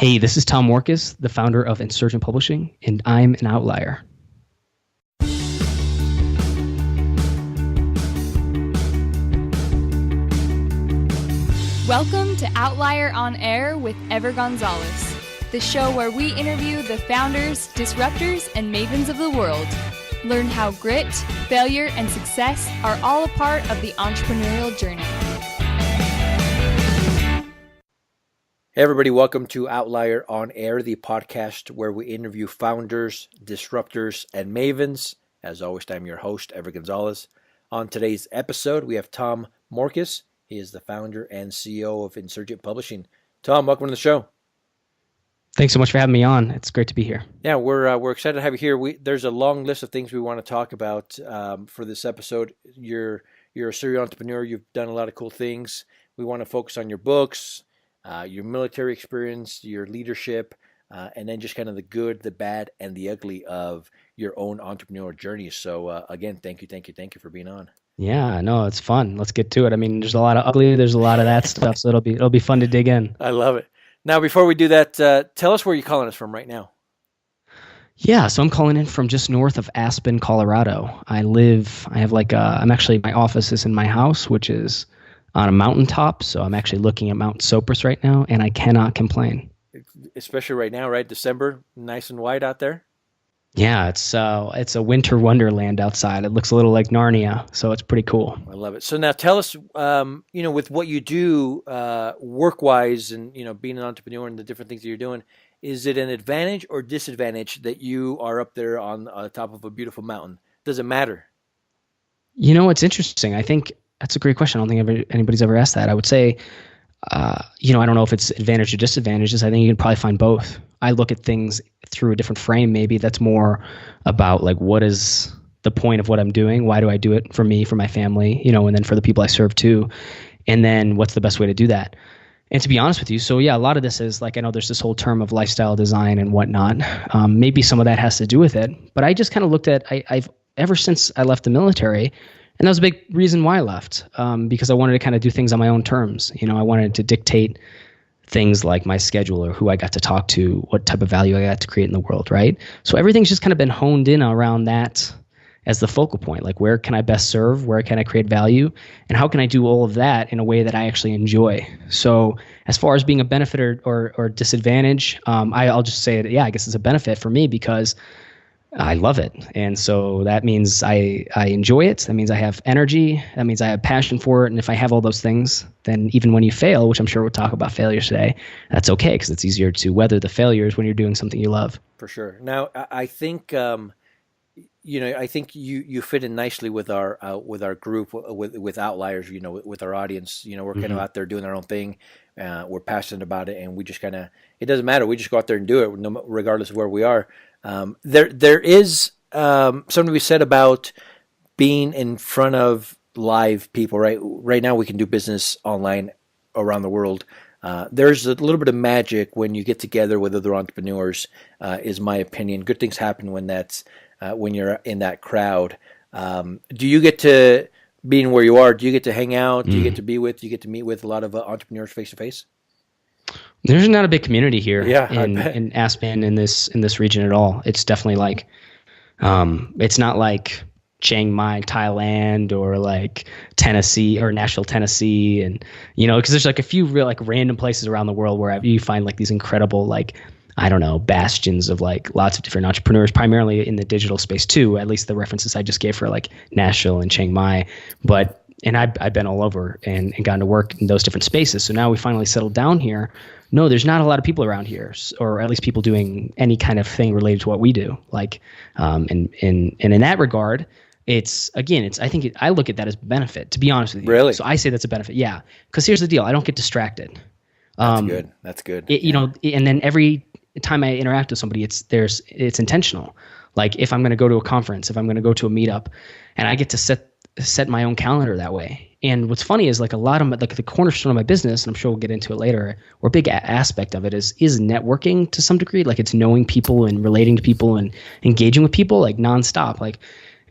Hey, this is Tom Morkes, the founder of Insurgent Publishing, and I'm an outlier. Welcome to Outlier on Air with Ever Gonzalez, the show where we interview the founders, disruptors, and mavens of the world. Learn how grit, failure, and success are all a part of the entrepreneurial journey. Hey everybody, welcome to Outlier on Air, the podcast where we interview founders, disruptors, and mavens. As always, I'm your host, Ever Gonzalez. On today's episode, we have Tom Morkes. He is the founder and CEO of Insurgent Publishing. Tom, welcome to the show. Thanks so much for having me on. It's great to be here. Yeah, we're excited to have you here. There's a long list of things we want to talk about for this episode. You're a serial entrepreneur. You've done a lot of cool things. We want to focus on your books, your military experience, your leadership, and then just kind of the good, the bad, and the ugly of your own entrepreneurial journey. So again, thank you for being on. Yeah, no, it's fun. Let's get to it. I mean, there's a lot of ugly, there's a lot of that stuff, so it'll be fun to dig in. I love it. Now, before we do that, tell us where you're calling us from right now. Yeah, so I'm calling in from just north of Aspen, Colorado. I'm actually, my office is in my house, which is on a mountaintop, so I'm actually looking at Mount Sopris right now, and I cannot complain. Especially right now, right? December, nice and white out there. Yeah, it's a winter wonderland outside. It looks a little like Narnia, so it's pretty cool. I love it. So now tell us, with what you do work-wise and, being an entrepreneur and the different things that you're doing, is it an advantage or disadvantage that you are up there on the top of a beautiful mountain? Does it matter? It's interesting. I think that's a great question. I don't think anybody's ever asked that. I would say, I don't know if it's advantage or disadvantages. I think you can probably find both. I look at things through a different frame. Maybe that's more about like, what is the point of what I'm doing? Why do I do it? For me, for my family, and then for the people I serve too. And then what's the best way to do that? And to be honest with you, so yeah, a lot of this is like, I know there's this whole term of lifestyle design and whatnot. Maybe some of that has to do with it, but I just kind of looked at, I've ever since I left the military, and that was a big reason why I left, because I wanted to kind of do things on my own terms. I wanted to dictate things like my schedule or who I got to talk to, what type of value I got to create in the world, right? So everything's just kind of been honed in around that as the focal point. Like, where can I best serve? Where can I create value? And how can I do all of that in a way that I actually enjoy? So as far as being a benefit or disadvantage, I'll just say that, yeah, I guess it's a benefit for me because I love it. And so that means I enjoy it. That means I have energy. That means I have passion for it. And if I have all those things, then even when you fail, which I'm sure we'll talk about failures today, that's okay because it's easier to weather the failures when you're doing something you love. For sure. Now, I think, I think you fit in nicely with our group, with Outliers, with our audience. We're kind of out there doing our own thing. We're passionate about it, and we just kind of, it doesn't matter. We just go out there and do it regardless of where we are. There is something to be said about being in front of live people, right? Right now we can do business online around the world. There's a little bit of magic when you get together with other entrepreneurs, is my opinion. Good things happen when you're in that crowd. Do you get to, being where you are, do you get to hang out? Do you get to do you get to meet with a lot of entrepreneurs face to face? There's not a big community here in Aspen, in this region at all. It's definitely like, it's not like Chiang Mai, Thailand, or like Tennessee or Nashville, Tennessee. And, because there's like a few real like random places around the world where you find like these incredible, like, I don't know, bastions of like lots of different entrepreneurs, primarily in the digital space too, at least the references I just gave for like Nashville and Chiang Mai. And I've been all over and gotten to work in those different spaces. So now we finally settled down here. No, there's not a lot of people around here, or at least people doing any kind of thing related to what we do. Like, and in that regard, I look at that as benefit, to be honest with you. Really? So I say that's a benefit. Yeah. Because here's the deal. I don't get distracted. That's good. And then every time I interact with somebody, it's intentional. Like if I'm going to go to a conference, if I'm going to go to a meetup, and I get to set my own calendar that way. And what's funny is like a lot of like the cornerstone of my business, and I'm sure we'll get into it later, or a big aspect of it is networking to some degree. Like it's knowing people and relating to people and engaging with people like nonstop. Like,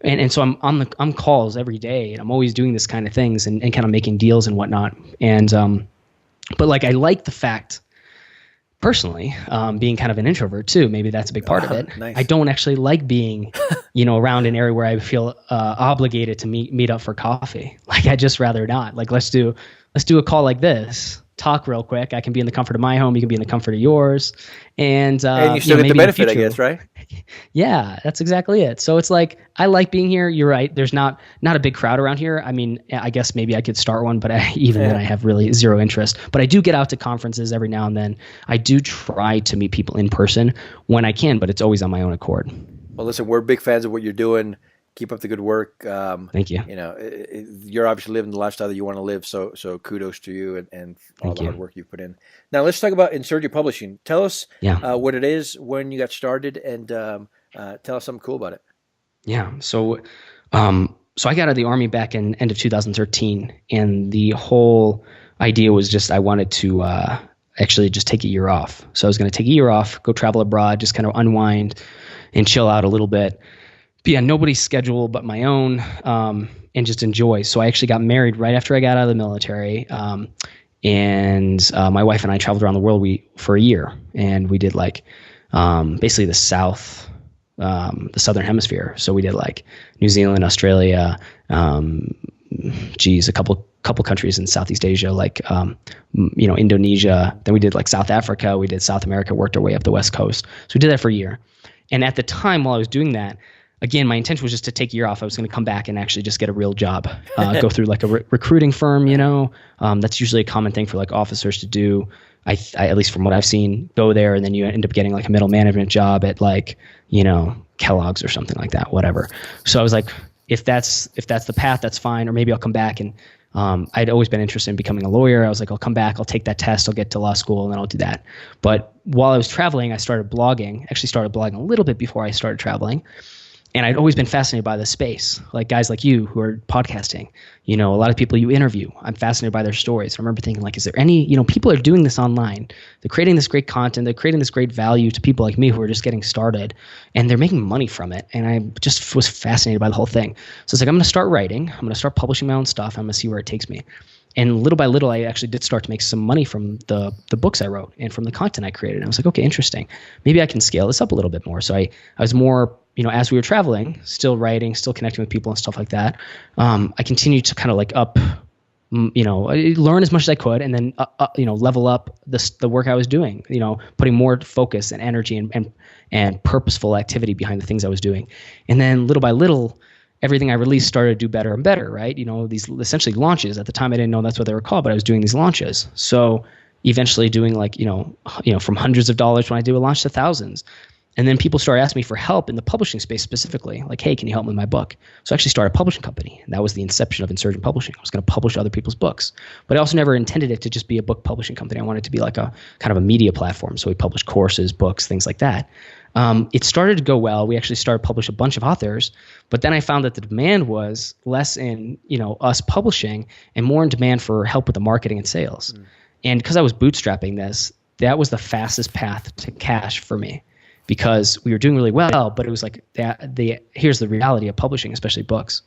and so I'm on calls every day, and I'm always doing this kind of things and kind of making deals and whatnot. And but like I like the fact personally, being kind of an introvert too, maybe that's a big part of it. Nice. I don't actually like being, around an area where I feel obligated to meet up for coffee. Like I'd just rather not. Like let's do a call like this. Talk real quick. I can be in the comfort of my home. You can be in the comfort of yours, and you still get the benefit, I guess, right? Yeah, that's exactly it. So it's like I like being here. You're right. There's not a big crowd around here. I mean, I guess maybe I could start one, but then I have really zero interest. But I do get out to conferences every now and then. I do try to meet people in person when I can, but it's always on my own accord. Well, listen, we're big fans of what you're doing. Keep up the good work. Thank you. You're obviously living the lifestyle that you want to live. So kudos to you and all the hard work you've put in. Now let's talk about Insurgent Publishing. Tell us what it is, when you got started, and tell us something cool about it. Yeah. So I got out of the Army back in end of 2013, and the whole idea was just I wanted to actually just take a year off. So I was going to take a year off, go travel abroad, just kind of unwind and chill out a little bit. But yeah, nobody's schedule but my own, and just enjoy. So I actually got married right after I got out of the military, and my wife and I traveled around the world for a year, and we did like basically the southern hemisphere. So we did like New Zealand, Australia, a couple countries in Southeast Asia, like Indonesia. Then we did like South Africa. We did South America. Worked our way up the West Coast. So we did that for a year. And at the time, while I was doing that, again, my intention was just to take a year off. I was going to come back and actually just get a real job, go through like a recruiting firm, that's usually a common thing for like officers to do. I at least from what I've seen, go there and then you end up getting like a middle management job at like, Kellogg's or something like that, whatever. So I was like, if that's the path, that's fine. Or maybe I'll come back and I'd always been interested in becoming a lawyer. I was like, I'll come back, I'll take that test, I'll get to law school, and then I'll do that. But while I was traveling, I started blogging a little bit before I started traveling. And I'd always been fascinated by the space, like guys like you who are podcasting, a lot of people you interview. I'm fascinated by their stories. I remember thinking like, is there any, people are doing this online. They're creating this great content. They're creating this great value to people like me who are just getting started, and they're making money from it. And I just was fascinated by the whole thing. So it's like, I'm going to start writing. I'm going to start publishing my own stuff. I'm going to see where it takes me. And little by little, I actually did start to make some money from the books I wrote and from the content I created. And I was like, okay, interesting. Maybe I can scale this up a little bit more. So I was more, as we were traveling, still writing, still connecting with people and stuff like that. I continued to kind of like learn as much as I could, and then, level up the work I was doing, putting more focus and energy and purposeful activity behind the things I was doing. And then little by little, everything I released started to do better and better, right? These essentially launches. At the time, I didn't know that's what they were called, but I was doing these launches. So eventually doing like, from hundreds of dollars when I do a launch to thousands. And then people started asking me for help in the publishing space specifically, like, hey, can you help me with my book? So I actually started a publishing company, and that was the inception of Insurgent Publishing. I was going to publish other people's books, but I also never intended it to just be a book publishing company. I wanted it to be like a kind of a media platform. So we published courses, books, things like that. It started to go well. We actually started to publish a bunch of authors, but then I found that the demand was less in, us publishing and more in demand for help with the marketing and sales. And because I was bootstrapping this, that was the fastest path to cash for me, because we were doing really well, but it was like here's the reality of publishing, especially books.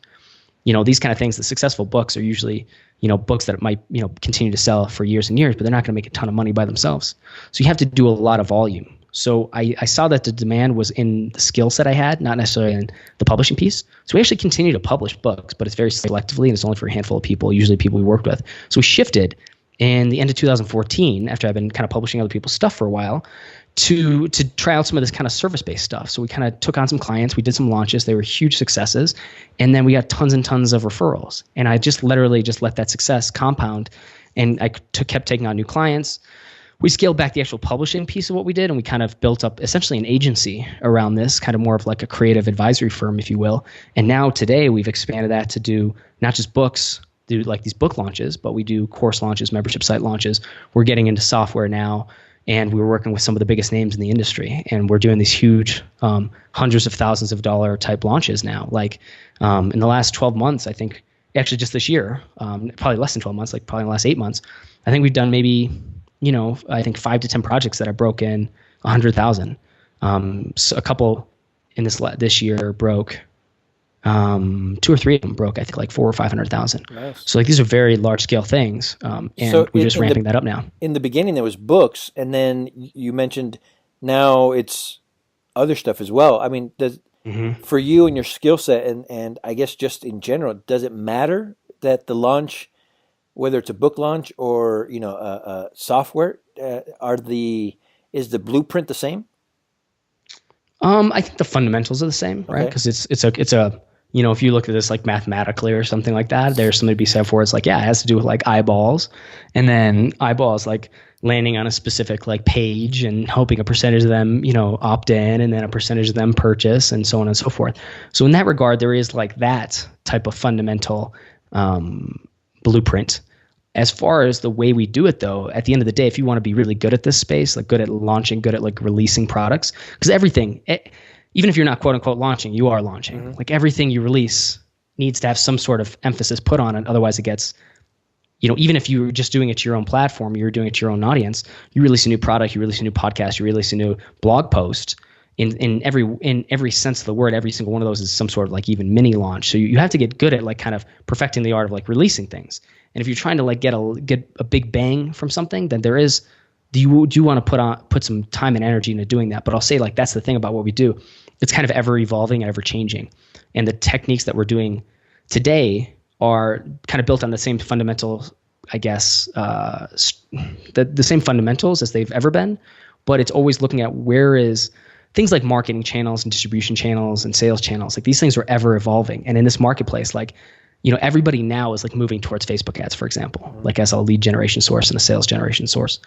These kind of things, the successful books are usually, books that might, continue to sell for years and years, but they're not going to make a ton of money by themselves. So you have to do a lot of volume. So I saw that the demand was in the skill set I had, not necessarily in the publishing piece. So we actually continue to publish books, but it's very selectively, and it's only for a handful of people, usually people we worked with. So we shifted in the end of 2014, after I've been kind of publishing other people's stuff for a while, to try out some of this kind of service-based stuff. So we kind of took on some clients. We did some launches. They were huge successes. And then we got tons and tons of referrals. And I just literally just let that success compound. And I kept taking on new clients. We scaled back the actual publishing piece of what we did, and we kind of built up essentially an agency around this, kind of more of like a creative advisory firm, if you will. And now today we've expanded that to do not just books, do like these book launches, but we do course launches, membership site launches. We're getting into software now. And we were working with some of the biggest names in the industry, and we're doing these huge hundreds of thousands of dollar type launches now. Like in the last 12 months, I think, actually just this year, probably less than 12 months, like probably in the last 8 months, I think we've done maybe, I think 5 to 10 projects that have broken 100,000. So a couple in this year broke Two or three of them broke, I think, like 400 or 500,000. Nice. So like these are very large scale things, and So we're just ramping that up now. In the beginning, there was books, and then you mentioned now it's other stuff as well. I mean, for you and your skill set, and I guess just in general, does it matter that the launch, whether it's a book launch or software, is the blueprint the same? I think the fundamentals are the same, right? Because it's a if you look at this like mathematically or something like that, there's something to be said for it. It's like, yeah, it has to do with like eyeballs, and then eyeballs like landing on a specific like page and hoping a percentage of them, opt in, and then a percentage of them purchase, and so on and so forth. So in that regard, there is like that type of fundamental blueprint. As far as the way we do it, though, at the end of the day, if you want to be really good at this space, like good at launching, good at like releasing products, because everything, even if you're not quote unquote launching, you are launching. Mm-hmm. Like everything you release needs to have some sort of emphasis put on it. Otherwise it gets, even if you're just doing it to your own platform, you're doing it to your own audience, you release a new product, you release a new podcast, you release a new blog post. In every sense of the word, every single one of those is some sort of like even mini launch. So you have to get good at like kind of perfecting the art of like releasing things. And if you're trying to like get a big bang from something, then do you want to put some time and energy into doing that. But I'll say like that's the thing about what we do. It's kind of ever evolving and ever changing. And the techniques that we're doing today are kind of built on the same fundamental, I guess, the same fundamentals as they've ever been. But it's always looking at where is things like marketing channels and distribution channels and sales channels. Like these things are ever evolving. And in this marketplace, like, everybody now is like moving towards Facebook ads, for example, like as a lead generation source and a sales generation source.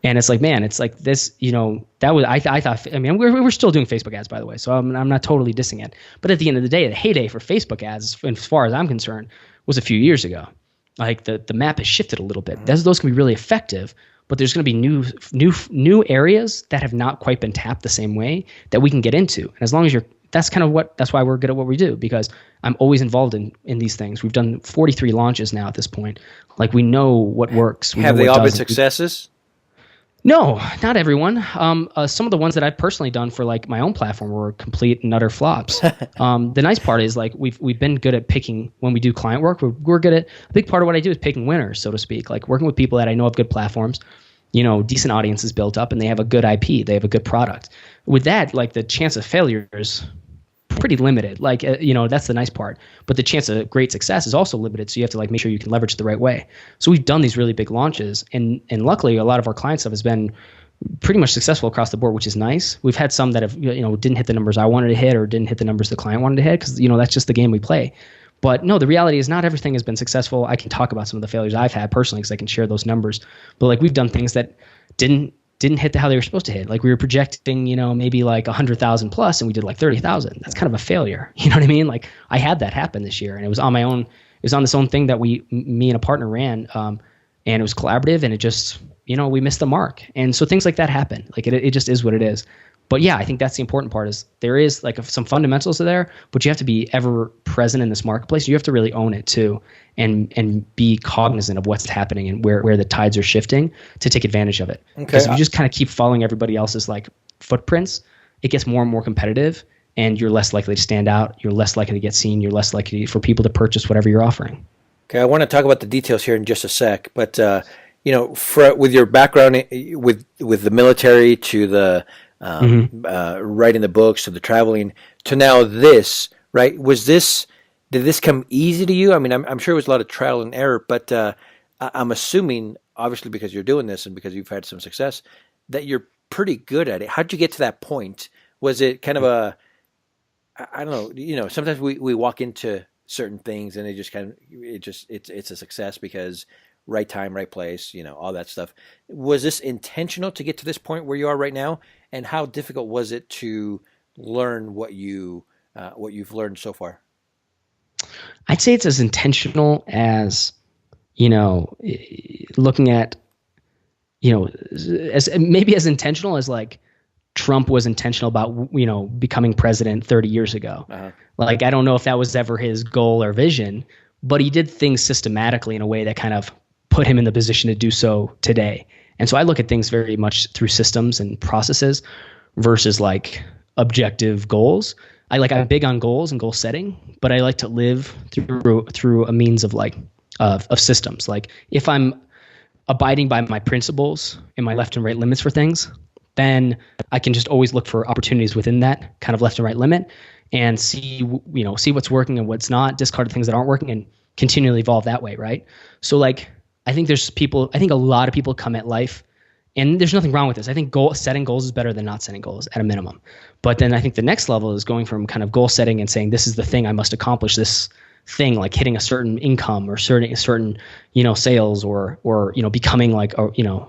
And it's like, man, it's like this, that was, I thought, we're still doing Facebook ads, by the way. So I'm not totally dissing it. But at the end of the day, the heyday for Facebook ads, as far as I'm concerned, was a few years ago. Like the map has shifted a little bit. Those can be really effective, but there's going to be new areas that have not quite been tapped the same way that we can get into. And as long as that's why we're good at what we do, because I'm always involved in these things. We've done 43 launches now at this point. Like we know what works. Have they all been successes? No, not everyone. Some of the ones that I've personally done for like my own platform were complete and utter flops. The nice part is like we've been good at picking when we do client work. We're good at a big part of what I do is picking winners, so to speak. Like working with people that I know have good platforms, decent audiences built up, and they have a good IP, they have a good product. With that, like the chance of failure is pretty limited. Like that's the nice part. But the chance of great success is also limited. So you have to like make sure you can leverage it the right way. So we've done these really big launches, and luckily a lot of our client stuff has been pretty much successful across the board, which is nice. We've had some that have didn't hit the numbers I wanted to hit, or didn't hit the numbers the client wanted to hit, because that's just the game we play. But no, the reality is not everything has been successful. I can talk about some of the failures I've had personally because I can share those numbers. But like we've done things that didn't hit how they were supposed to hit. Like we were projecting, maybe like 100,000 plus, and we did like 30,000. That's kind of a failure. You know what I mean? Like I had that happen this year, and it was on my own. It was on this own thing that me and a partner ran, and it was collaborative, and it just, we missed the mark. And so things like that happen. Like it just is what it is. But yeah, I think that's the important part is there is like some fundamentals there, but you have to be ever present in this marketplace. You have to really own it too, and be cognizant of what's happening and where the tides are shifting to take advantage of it. Because if you just kind of keep following everybody else's like footprints, it gets more and more competitive, and you're less likely to stand out. You're less likely to get seen. You're less likely for people to purchase whatever you're offering. Okay, I want to talk about the details here in just a sec, but with your background with the military to the writing the books, to the traveling, to now this, right? Did this come easy to you? I mean, I'm sure it was a lot of trial and error, but I'm assuming, obviously, because you're doing this and because you've had some success, that you're pretty good at it. How'd you get to that point? Was it kind of I don't know, sometimes we walk into certain things and it's a success because right time, right place, all that stuff. Was this intentional to get to this point where you are right now? And how difficult was it to learn what you've learned so far? I'd say it's as intentional as, looking at, as intentional as like Trump was intentional about, becoming president 30 years ago. Uh-huh. Like, I don't know if that was ever his goal or vision, but he did things systematically in a way that kind of put him in the position to do so today. And so I look at things very much through systems and processes versus like objective goals. I'm big on goals and goal setting, but I like to live through a means of of systems. Like if I'm abiding by my principles and my left and right limits for things, then I can just always look for opportunities within that kind of left and right limit and see what's working and what's not, discard the things that aren't working, and continually evolve that way, right? So like I think a lot of people come at life, and there's nothing wrong with this. I think setting goals is better than not setting goals at a minimum. But then I think the next level is going from kind of goal setting and saying, this is the thing I must accomplish, this thing, like hitting a certain income or certain sales or becoming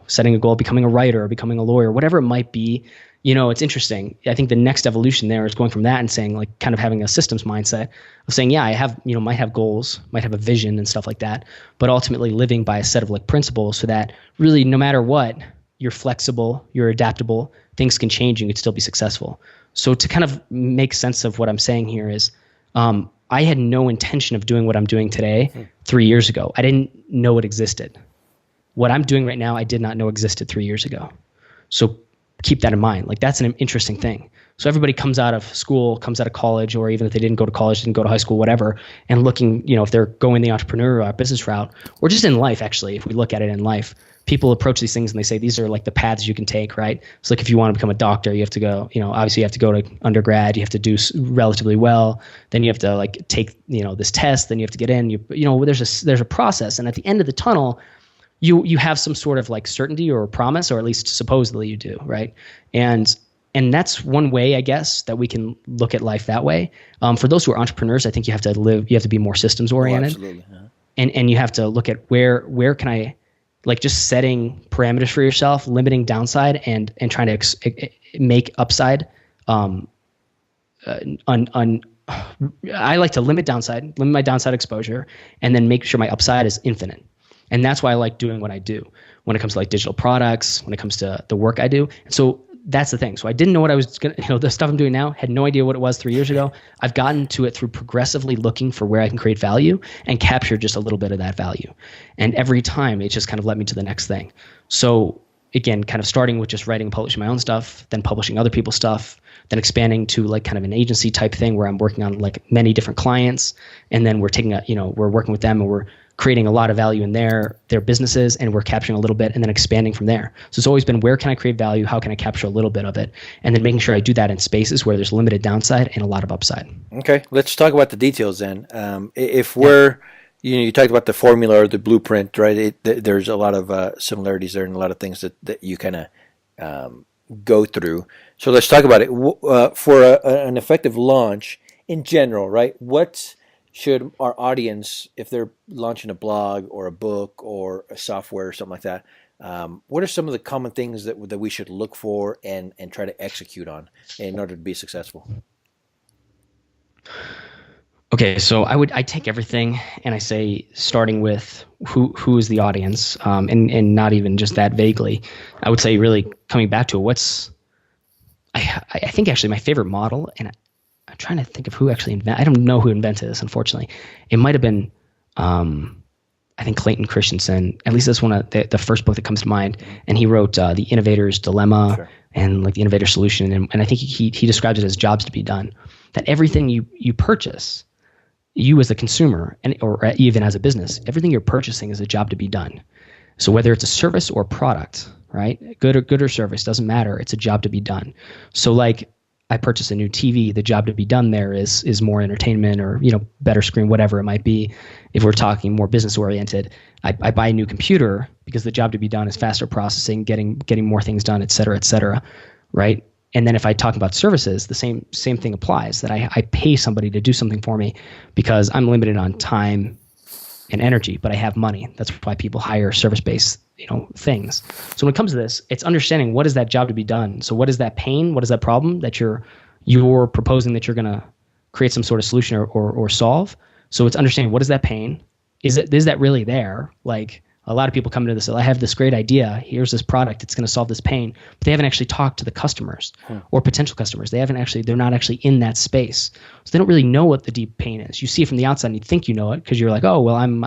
setting a goal, becoming a writer or becoming a lawyer, whatever it might be. It's interesting. I think the next evolution there is going from that and saying, like, kind of having a systems mindset of saying, yeah, I have, might have goals, might have a vision and stuff like that, but ultimately living by a set of like principles so that really no matter what, you're flexible, you're adaptable, things can change, and you can still be successful. So to kind of make sense of what I'm saying here is, I had no intention of doing what I'm doing today 3 years ago. I didn't know it existed. What I'm doing right now, I did not know existed 3 years ago. So keep that in mind. Like that's an interesting thing. So everybody comes out of school, comes out of college, or even if they didn't go to college, didn't go to high school, whatever, and looking, if they're going the entrepreneur or business route, or just in life, actually, if we look at it in life, people approach these things and they say, these are like the paths you can take, right? So like if you want to become a doctor, you have to go, obviously you have to go to undergrad, you have to do relatively well, then you have to like take, this test, then you have to get in, there's a process. And at the end of the tunnel, you have some sort of like certainty or promise, or at least supposedly you do, right? And that's one way, I guess, that we can look at life that way. For those who are entrepreneurs, I think you have to be more systems oriented. Oh, absolutely. Yeah. And you have to look at where can I, like, just setting parameters for yourself, limiting downside and trying to make upside. I like to limit my downside exposure, and then make sure my upside is infinite. And that's why I like doing what I do when it comes to like digital products, when it comes to the work I do. And so that's the thing. So I didn't know what I was going to, the stuff I'm doing now, had no idea what it was 3 years ago. I've gotten to it through progressively looking for where I can create value and capture just a little bit of that value. And every time it just kind of led me to the next thing. So again, kind of starting with just writing and publishing my own stuff, then publishing other people's stuff, then expanding to like kind of an agency type thing where I'm working on like many different clients. And then we're taking we're working with them and we're creating a lot of value in their businesses, and we're capturing a little bit and then expanding from there. So it's always been, where can I create value? How can I capture a little bit of it? And then making sure I do that in spaces where there's limited downside and a lot of upside. Okay, let's talk about the details then. If we're, you talked about the formula or the blueprint, right? There's a lot of similarities there and a lot of things that you kind of go through. So let's talk about it. For an effective launch in general, right? What should our audience, if they're launching a blog or a book or a software or something like that, what are some of the common things that we should look for and try to execute on in order to be successful? Okay, so I take everything and I say, starting with who is the audience, and not even just that vaguely. I would say really coming back to I think actually my favorite model, and I'm trying to think of who actually I don't know who invented this, unfortunately. It might have been, I think, Clayton Christensen. At least that's one of the first book that comes to mind. And he wrote The Innovator's Dilemma, sure, and like The Innovator's Solution. And I think he describes it as jobs to be done. That everything you purchase, you as a consumer, or even as a business, everything you're purchasing is a job to be done. So whether it's a service or product, right? Good or service, doesn't matter. It's a job to be done. So like, I purchase a new TV, the job to be done there is more entertainment or, better screen, whatever it might be. If we're talking more business oriented, I buy a new computer because the job to be done is faster processing, getting more things done, et cetera, right? And then if I talk about services, the same thing applies, that I pay somebody to do something for me because I'm limited on time and energy, but I have money. That's why people hire service-based things. So when it comes to this, it's understanding what is that job to be done. So what is that pain? What is that problem that you're proposing that you're going to create some sort of solution or solve? So it's understanding, what is that pain? Is that really there? Like, a lot of people come into this, I have this great idea, here's this product, it's going to solve this pain, but they haven't actually talked to the customers or potential customers. They're not actually in that space. So they don't really know what the deep pain is. You see it from the outside and you think you know it because you're like, oh, well, I'm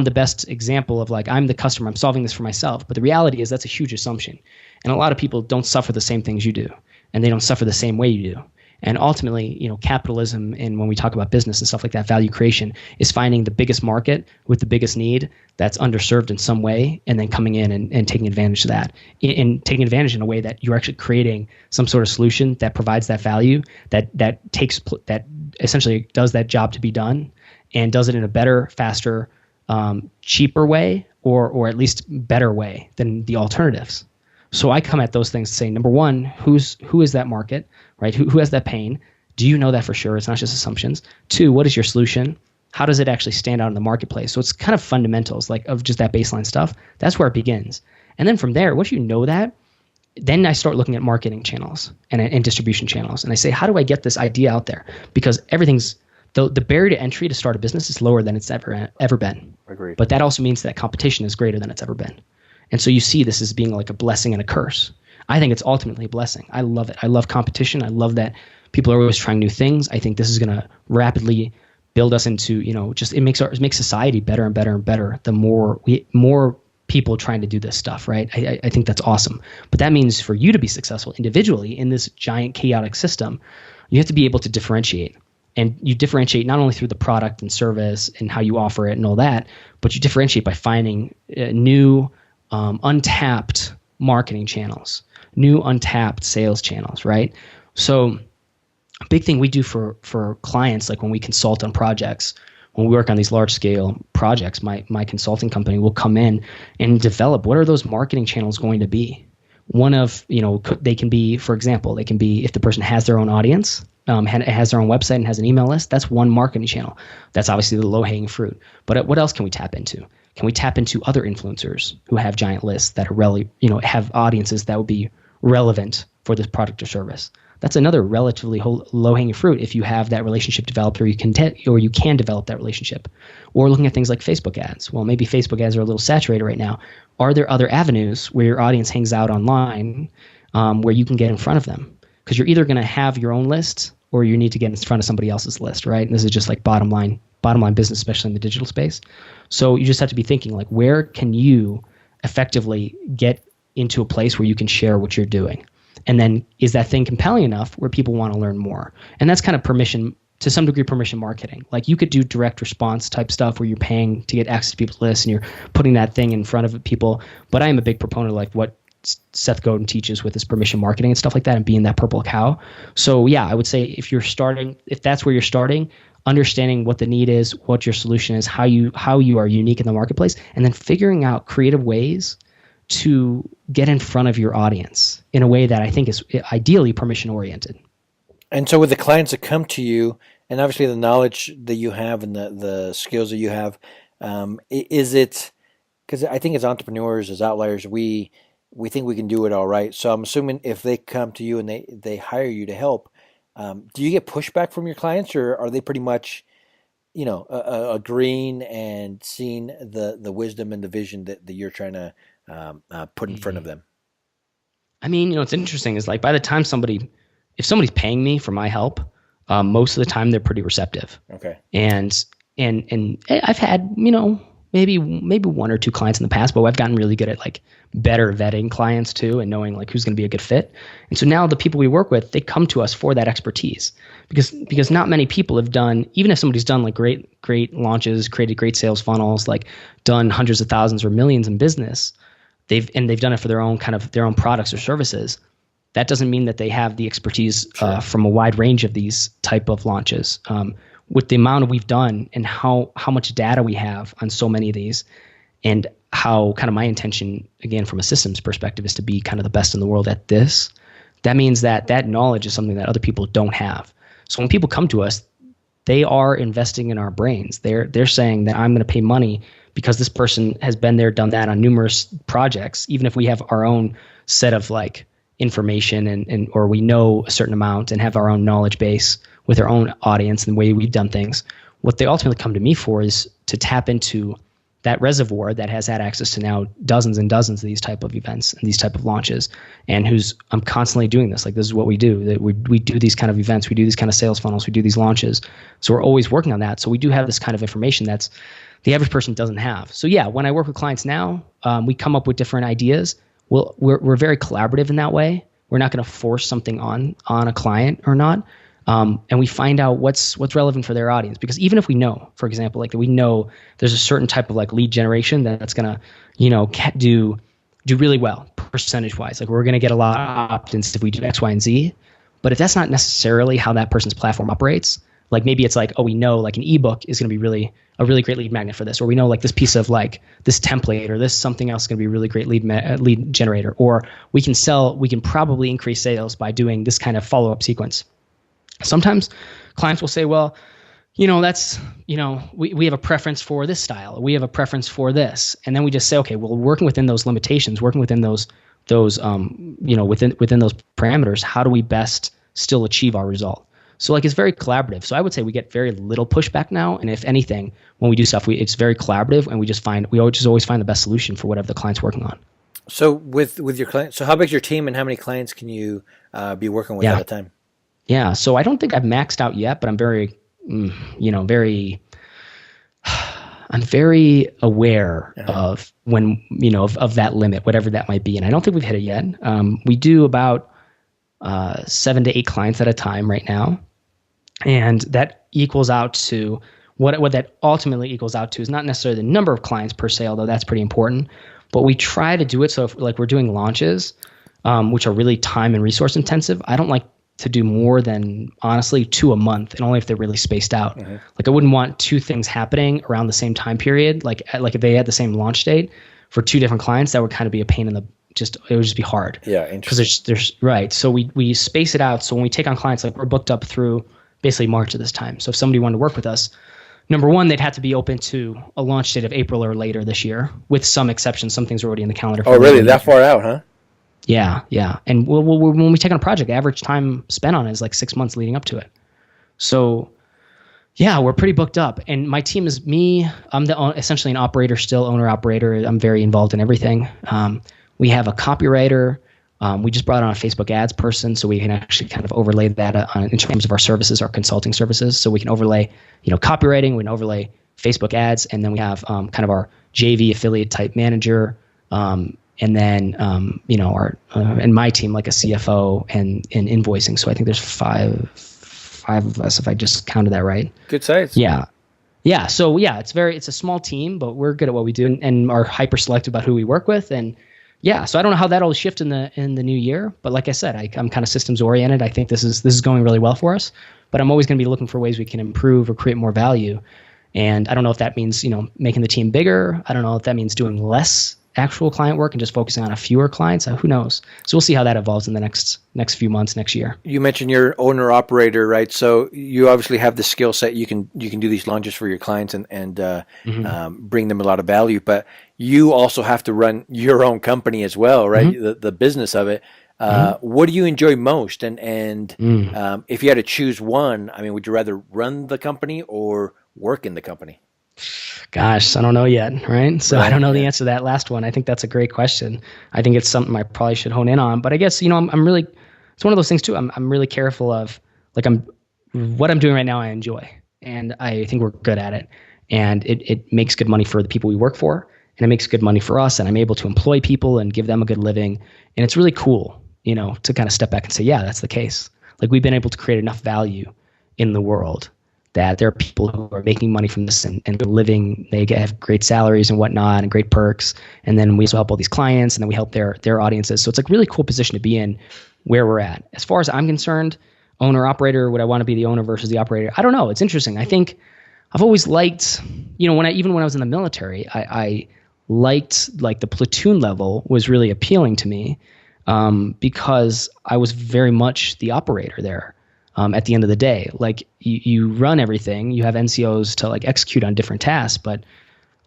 the best example of like, I'm the customer, I'm solving this for myself. But the reality is that's a huge assumption. And a lot of people don't suffer the same things you do, and they don't suffer the same way you do. And ultimately, capitalism, and when we talk about business and stuff like that, value creation is finding the biggest market with the biggest need that's underserved in some way, and then coming in and taking advantage of that, and taking advantage in a way that you're actually creating some sort of solution that provides that value, that essentially does that job to be done, and does it in a better, faster, cheaper way, or at least better way than the alternatives. So I come at those things saying, number one, who is that market, right? Who has that pain? Do you know that for sure? It's not just assumptions. Two, what is your solution? How does it actually stand out in the marketplace? So it's kind of fundamentals, like of just that baseline stuff. That's where it begins. And then from there, once you know that, then I start looking at marketing channels and distribution channels. And I say, how do I get this idea out there? Because the barrier to entry to start a business is lower than it's ever been. Agreed. But that also means that competition is greater than it's ever been. And so you see this as being like a blessing and a curse. I think it's ultimately a blessing. I love it. I love competition. I love that people are always trying new things. I think this is going to rapidly build us into, it makes society better and better and better the more people trying to do this stuff, right? I think that's awesome. But that means for you to be successful individually in this giant chaotic system, you have to be able to differentiate. And you differentiate not only through the product and service and how you offer it and all that, but you differentiate by finding new untapped marketing channels, new untapped sales channels, right? So a big thing we do for clients, like when we consult on projects, when we work on these large scale projects, my consulting company will come in and develop what are those marketing channels going to be. One of, they can be, for example, they can be if the person has their own audience, has their own website and has an email list, that's one marketing channel. That's obviously the low hanging fruit. But what else can we tap into? Can we tap into other influencers who have giant lists that are really, have audiences that would be relevant for this product or service? That's another relatively low-hanging fruit if you have that relationship developed, or you can develop that relationship. Or looking at things like Facebook ads. Well, maybe Facebook ads are a little saturated right now. Are there other avenues where your audience hangs out online where you can get in front of them? Because you're either going to have your own list or you need to get in front of somebody else's list, right? And this is just like bottom line business, especially in the digital space. So you just have to be thinking, like, where can you effectively get into a place where you can share what you're doing? And then is that thing compelling enough where people want to learn more? And that's kind of permission, to some degree, permission marketing. Like you could do direct response type stuff where you're paying to get access to people's lists and you're putting that thing in front of people. But I am a big proponent of like what Seth Godin teaches with his permission marketing and stuff like that, and being that purple cow. So yeah, I would say if that's where you're starting, understanding what the need is, what your solution is, how you are unique in the marketplace, and then figuring out creative ways to get in front of your audience in a way that I think is ideally permission oriented. And so with the clients that come to you, and obviously the knowledge that you have and the skills that you have, is it, because I think as entrepreneurs, as outliers, we think we can do it all right. So I'm assuming if they come to you and they hire you to help, do you get pushback from your clients, or are they pretty much, agreeing and seeing the wisdom and the vision that you're trying to put in front of them? I mean, what's interesting is like by the time if somebody's paying me for my help, most of the time they're pretty receptive. Okay. And I've had, maybe one or two clients in the past, but I've gotten really good at like better vetting clients too, and knowing like who's going to be a good fit. And so now the people we work with, they come to us for that expertise because not many people have done, even if somebody's done like great launches, created great sales funnels, like done hundreds of thousands or millions in business, they've done it for their own products or services. That doesn't mean that they have the expertise from a wide range of these type of launches. With the amount we've done and how much data we have on so many of these, and how kind of my intention, again, from a systems perspective, is to be kind of the best in the world at this, that means that knowledge is something that other people don't have. So when people come to us, they are investing in our brains. They're saying that I'm going to pay money because this person has been there, done that on numerous projects, even if we have our own set of like information and or we know a certain amount and have our own knowledge base with our own audience and the way we've done things. What they ultimately come to me for is to tap into that reservoir that has had access to now dozens and dozens of these type of events and these type of launches, and I'm constantly doing this. Like, this is what we do. That we do these kind of events, we do these kind of sales funnels, we do these launches. So we're always working on that. So we do have this kind of information that's the average person doesn't have. So yeah, when I work with clients now, we come up with different ideas. We're very collaborative in that way. We're not going to force something on a client or not. and we find out what's relevant for their audience. Because even if we know, for example, like we know there's a certain type of like lead generation that's gonna, do really well percentage wise. Like we're gonna get a lot of opt-ins if we do X, Y, and Z. But if that's not necessarily how that person's platform operates, like maybe it's like, oh, we know like an ebook is going to be a really great lead magnet for this, or we know like this piece of like this template or this something else is going to be a really great lead generator, or we can probably increase sales by doing this kind of follow-up sequence. Sometimes clients will say, well, that's, we have a preference for this style. We have a preference for this. And then we just say, okay, well, working within those limitations, working within those within those parameters, how do we best still achieve our result? So like it's very collaborative. So I would say we get very little pushback now. And if anything, when we do stuff, it's very collaborative, and we always find the best solution for whatever the client's working on. So with your client, so how big is your team, and how many clients can you be working with at a time? Yeah. So I don't think I've maxed out yet, but I'm very aware of when, of that limit, whatever that might be. And I don't think we've hit it yet. We do about 7 to 8 clients at a time right now. And that equals out to what that ultimately equals out to is not necessarily the number of clients per se, although that's pretty important, but we try to do it. So if like we're doing launches, which are really time and resource intensive, I don't like to do more than honestly 2 a month, and only if they're really spaced out. Mm-hmm. Like I wouldn't want 2 things happening around the same time period. Like if they had the same launch date for 2 different clients, that would kind of be a pain in the it would just be hard. Yeah, interesting. Because there's right. So we space it out. So when we take on clients, like we're booked up through basically March at this time. So if somebody wanted to work with us, number one, they'd have to be open to a launch date of April or later this year, with some exceptions. Some things are already in the calendar. Oh, really? That far out, huh? Yeah. And when we take on a project, the average time spent on it is like 6 months leading up to it. So yeah, we're pretty booked up. And my team is me. I'm essentially an operator still, owner-operator. I'm very involved in everything. We have a copywriter. We just brought on a Facebook ads person, so we can actually kind of overlay that in terms of our services, our consulting services. So we can overlay, copywriting, we can overlay Facebook ads, and then we have kind of our JV affiliate type manager, and then our and my team, like a CFO and invoicing. So I think there's five of us, if I just counted that right. Good size. Yeah. So yeah, it's a small team, but we're good at what we do, and are hyper selective about who we work with. And yeah, so I don't know how that'll shift in the new year, but like I said, I'm kind of systems oriented. I think this is going really well for us, but I'm always going to be looking for ways we can improve or create more value. And I don't know if that means making the team bigger. I don't know if that means doing less actual client work and just focusing on a fewer clients. Who knows? So we'll see how that evolves in the next few months, next year. You mentioned you're owner operator, right? So you obviously have the skill set. You can do these launches for your clients and bring them a lot of value. But you also have to run your own company as well, right? Mm-hmm. The business of it. What do you enjoy most? And if you had to choose one, I mean, would you rather run the company or work in the company? Gosh, I don't know yet, right? So I don't know the answer to that last one. I think that's a great question. I think it's something I probably should hone in on. But I guess, I'm really, it's one of those things too. I'm really careful of, like, what I'm doing right now I enjoy. And I think we're good at it. And it makes good money for the people we work for. And it makes good money for us. And I'm able to employ people and give them a good living. And it's really cool, to kind of step back and say, yeah, that's the case. Like, we've been able to create enough value in the world that there are people who are making money from this and living, have great salaries and whatnot and great perks. And then we also help all these clients, and then we help their audiences. So it's like a really cool position to be in where we're at. As far as I'm concerned, owner operator, would I want to be the owner versus the operator? I don't know. It's interesting. I think I've always liked, when I was in the military, I liked, like, the platoon level was really appealing to me, because I was very much the operator there. At the end of the day, like, you run everything, you have NCOs to, like, execute on different tasks, but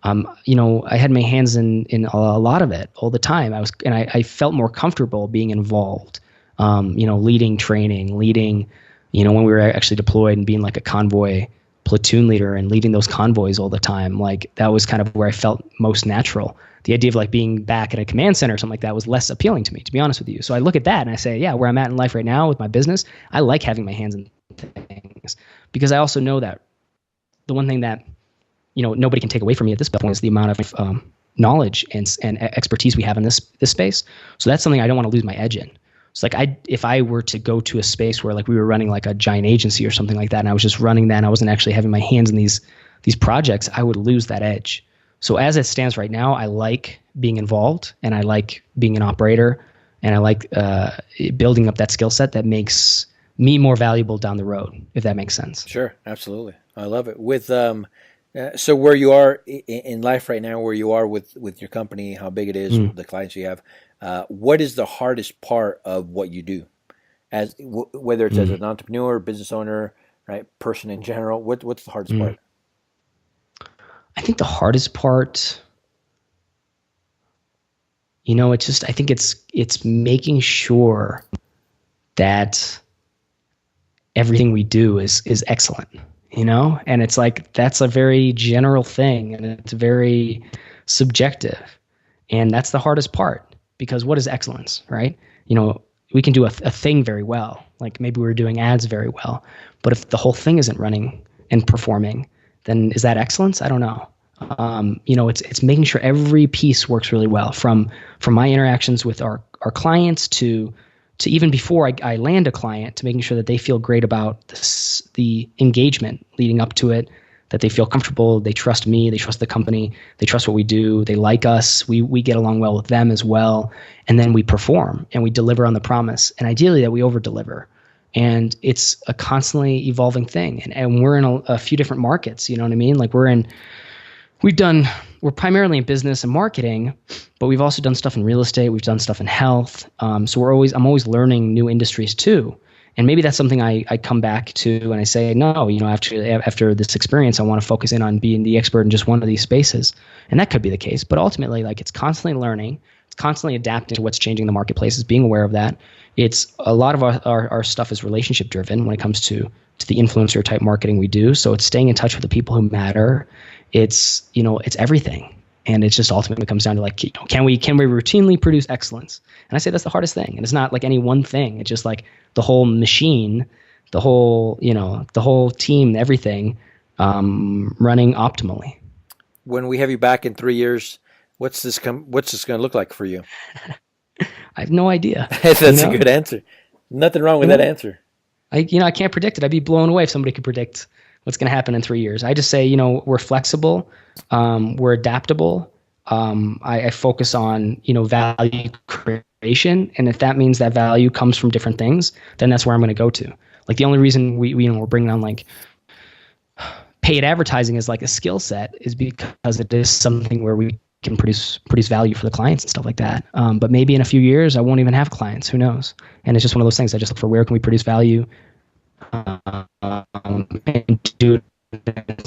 I had my hands in a lot of it all the time. I felt more comfortable being involved, leading training, when we were actually deployed, and being like a convoy platoon leader and leading those convoys all the time. Like, that was kind of where I felt most natural. The idea of, like, being back at a command center or something like that was less appealing to me, to be honest with you. So I look at that and I say, yeah, where I'm at in life right now with my business, I like having my hands in things, because I also know that the one thing that, nobody can take away from me at this point is the amount of knowledge and expertise we have in this space. So that's something I don't want to lose my edge in. So like if I were to go to a space where like we were running like a giant agency or something like that, and I was just running that and I wasn't actually having my hands in these projects, I would lose that edge. So as it stands right now, I like being involved and I like being an operator and I like building up that skill set that makes me more valuable down the road, if that makes sense. Sure, absolutely. I love it. With so where you are in life right now, where you are with your company, how big it is, the clients you have, what is the hardest part of what you do, as whether it's as an entrepreneur, business owner, right, person in general? What's the hardest part? I think the hardest part, I think it's making sure that everything we do is excellent, and it's like, that's a very general thing and it's very subjective, and that's the hardest part, because what is excellence, right? We can do a thing very well, like maybe we're doing ads very well, but if the whole thing isn't running and performing, then is that excellence? I don't know. It's making sure every piece works really well, from my interactions with our clients to even before I land a client, to making sure that they feel great about the engagement leading up to it, that they feel comfortable, they trust me, they trust the company, they trust what we do, they like us, we get along well with them as well, and then we perform and we deliver on the promise, and ideally that we over-deliver. And it's a constantly evolving thing, and we're in a few different markets, you know what I mean? Like we're primarily in business and marketing, but we've also done stuff in real estate. We've done stuff in health. So I'm always learning new industries too. And maybe that's something I come back to and I say, no, after this experience, I want to focus in on being the expert in just one of these spaces. And that could be the case, but ultimately, like, it's constantly learning. It's constantly adapting to what's changing in the marketplace. It's being aware of that. It's a lot of our stuff is relationship driven when it comes to the influencer type marketing we do. So it's staying in touch with the people who matter. It's everything. And it just ultimately comes down to like, can we routinely produce excellence? And I say that's the hardest thing. And it's not like any one thing. It's just like the whole machine, the whole team, everything running optimally. When we have you back in 3 years, what's this going to look like for you? I have no idea. That's a good answer. Nothing wrong with that answer. I can't predict it. I'd be blown away if somebody could predict what's going to happen in 3 years. I just say, we're flexible, we're adaptable. I focus on, value creation. And if that means that value comes from different things, then that's where I'm going to go to. Like the only reason we're bringing on like paid advertising as like a skill set is because it is something where we can produce value for the clients and stuff like that. But maybe in a few years, I won't even have clients. Who knows? And it's just one of those things. I just look for where can we produce value and do it in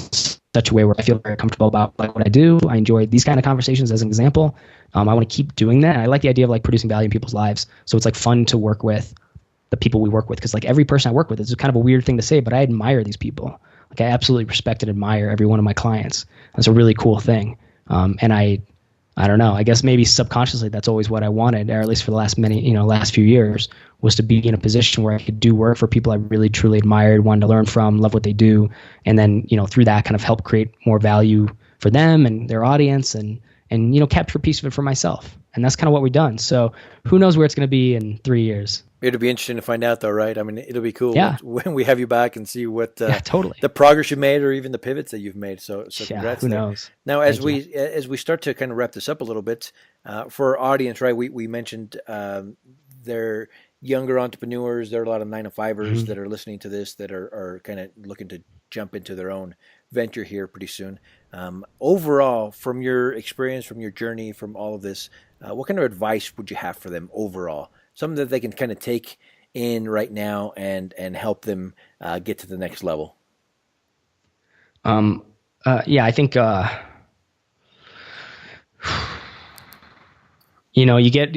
such a way where I feel very comfortable about like what I do. I enjoy these kind of conversations as an example. I want to keep doing that. I like the idea of like producing value in people's lives. So it's like fun to work with the people we work with, because like every person I work with, it's kind of a weird thing to say, but I admire these people. Like I absolutely respect and admire every one of my clients. That's a really cool thing. And I don't know, I guess maybe subconsciously that's always what I wanted, or at least for the last few years, was to be in a position where I could do work for people I really truly admired, wanted to learn from, love what they do, and then, through that kind of help create more value for them and their audience and capture a piece of it for myself. And that's kind of what we've done. So who knows where it's going to be in 3 years. It'll be interesting to find out though, right? I mean, it'll be cool when we have you back and see what totally the progress you made or even the pivots that you've made. So congrats. Who knows? Now, as we start to kind of wrap this up a little bit, for our audience, right, we mentioned they're younger entrepreneurs. There are a lot of 9-to-5ers that are listening to this that are kind of looking to jump into their own venture here pretty soon. Overall, from your experience, from your journey, from all of this, what kind of advice would you have for them overall? Something that they can kind of take in right now and help them get to the next level. I think you get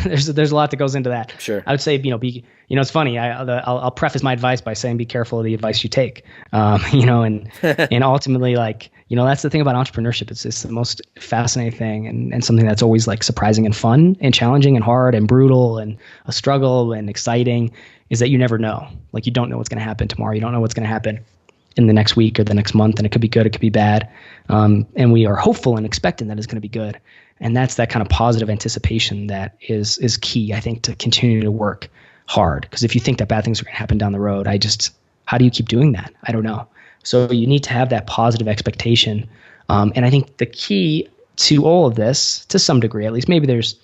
there's a lot that goes into that. Sure. I would say it's funny. I'll preface my advice by saying be careful of the advice you take. And ultimately, like, that's the thing about entrepreneurship. It's the most fascinating thing and something that's always like surprising and fun and challenging and hard and brutal and a struggle and exciting, is that you never know. Like, you don't know what's going to happen tomorrow. You don't know what's going to happen in the next week or the next month, and it could be good, it could be bad. And we are hopeful and expecting that it's going to be good. And that's that kind of positive anticipation that is key, I think, to continue to work hard. Because if you think that bad things are going to happen down the road, how do you keep doing that? I don't know. So you need to have that positive expectation. And I think the key to all of this, to some degree at least, maybe there's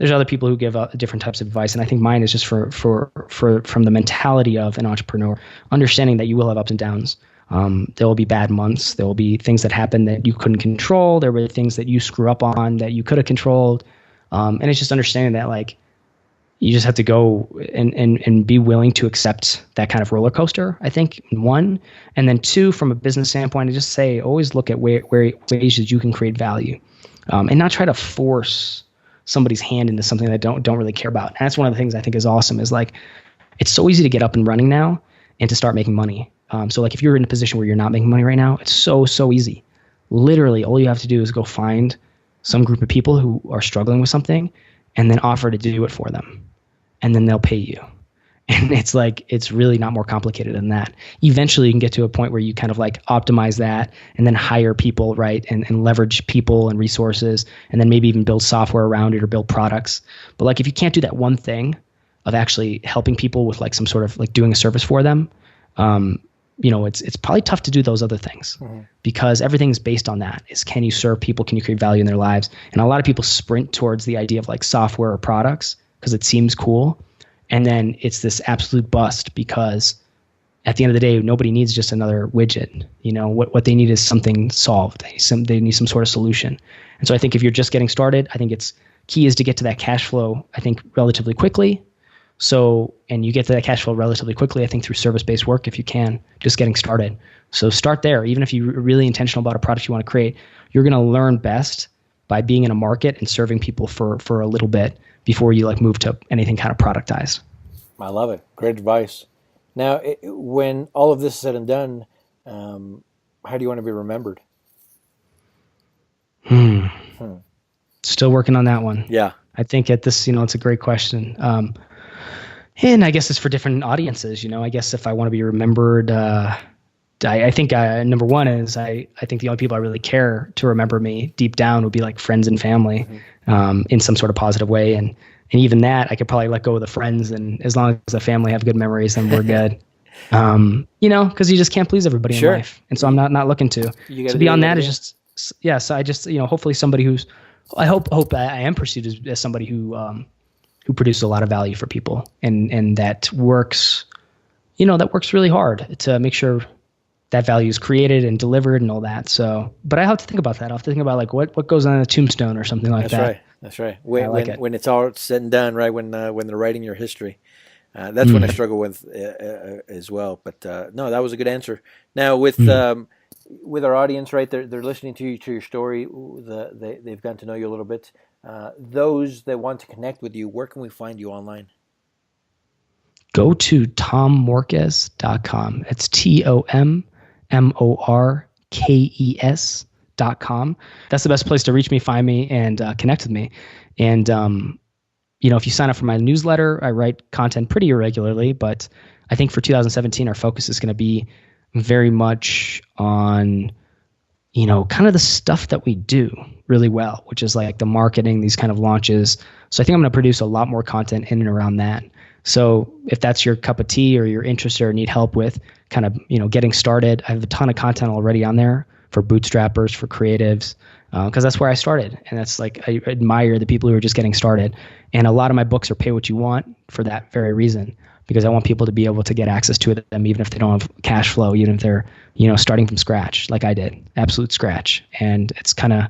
other people who give different types of advice, and I think mine is just from the mentality of an entrepreneur, understanding that you will have ups and downs. There will be bad months. There will be things that happen that you couldn't control. There were things that you screw up on that you could have controlled. And it's just understanding that, like, you just have to go and be willing to accept that kind of roller coaster, I think, one. And then two, from a business standpoint, I just say always look at where ways that you can create value, and not try to force somebody's hand into something that don't really care about. And that's one of the things I think is awesome, is like, it's so easy to get up and running now and to start making money. So like if you're in a position where you're not making money right now, it's so easy. Literally, all you have to do is go find some group of people who are struggling with something and then offer to do it for them. And then they'll pay you. And it's like, it's really not more complicated than that. Eventually you can get to a point where you kind of like optimize that and then hire people, right? And leverage people and resources, and then maybe even build software around it or build products. But like, if you can't do that one thing of actually helping people with like some sort of like doing a service for them, it's probably tough to do those other things, because everything's based on that. Is, can you serve people? Can you create value in their lives? And a lot of people sprint towards the idea of like software or products because it seems cool. And then it's this absolute bust, because at the end of the day, nobody needs just another widget. What they need is something solved. They need some sort of solution. And so I think if you're just getting started, I think it's key is to get to that cash flow, I think, relatively quickly. And you get to that cash flow relatively quickly, I think, through service-based work, if you can, just getting started. So start there. Even if you're really intentional about a product you want to create, you're going to learn best by being in a market and serving people for a little bit before you like move to anything kind of productized. I love it. Great advice. Now, when all of this is said and done, how do you want to be remembered? Still working on that one. Yeah. I think at this, it's a great question. And I guess it's for different audiences. I guess if I want to be remembered, I think number one is I think the only people I really care to remember me deep down would be like friends and family, in some sort of positive way. And even that, I could probably let go of the friends, and as long as the family have good memories, then we're good. Because you just can't please everybody in life. And so I'm not looking to. So beyond that is just, so I just, hopefully somebody who's, I hope I am perceived as somebody who produces a lot of value for people, and that works, that works really hard to make sure that value is created and delivered and all that. So, but I have to think about that. I have to think about like what goes on a tombstone or something like that. That's right. When it's all said and done, right? When they're writing your history, that's when I struggle with as well. But no, that was a good answer. Now with our audience, right? They're listening to your story. They've gotten to know you a little bit. Those that want to connect with you, where can we find you online? Go to tommorkes.com. It's TOMMORKES.com. That's the best place to reach me, find me, and connect with me. And, if you sign up for my newsletter, I write content pretty irregularly, but I think for 2017, our focus is going to be very much on, kind of the stuff that we do really well, which is like the marketing, these kind of launches. So I think I'm going to produce a lot more content in and around that. So if that's your cup of tea or you're interested or need help with kind of, getting started, I have a ton of content already on there for bootstrappers, for creatives, because that's where I started. And that's like, I admire the people who are just getting started. And a lot of my books are pay what you want for that very reason, because I want people to be able to get access to them, even if they don't have cash flow, even if they're, starting from scratch, like I did, absolute scratch. And it's kind of,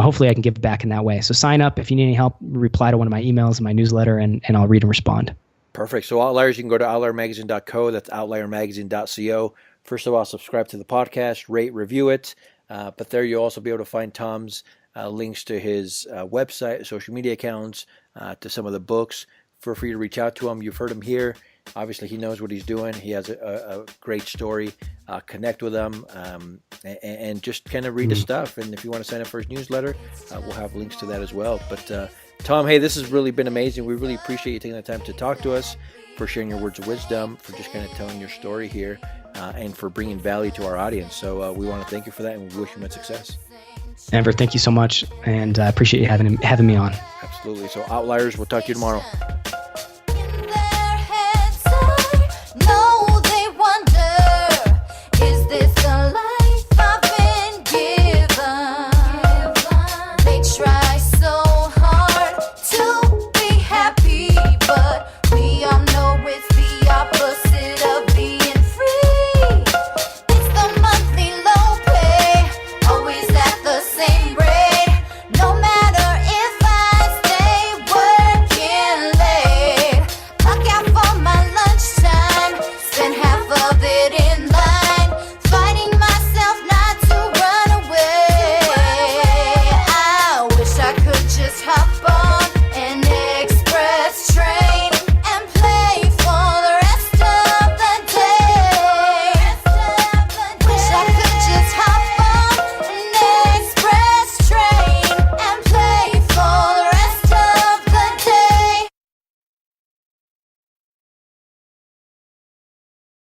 hopefully I can give back in that way. So sign up. If you need any help, reply to one of my emails in my newsletter, and I'll read and respond. Perfect. So Outliers, you can go to outliermagazine.co. That's outliermagazine.co. First of all, subscribe to the podcast, rate, review it. But there you'll also be able to find Tom's links to his website, social media accounts, to some of the books. Feel free to reach out to him. You've heard him here. Obviously, he knows what he's doing. He has a great story. Connect with him and just kind of read his stuff. And if you want to sign up for his newsletter, we'll have links to that as well. But Tom, hey, this has really been amazing. We really appreciate you taking the time to talk to us. for sharing your words of wisdom, for just kind of telling your story here, and for bringing value to our audience. So we want to thank you for that, and we wish you much success. Amber, thank you so much, and I appreciate you having me on. Absolutely. So Outliers, we'll talk to you tomorrow.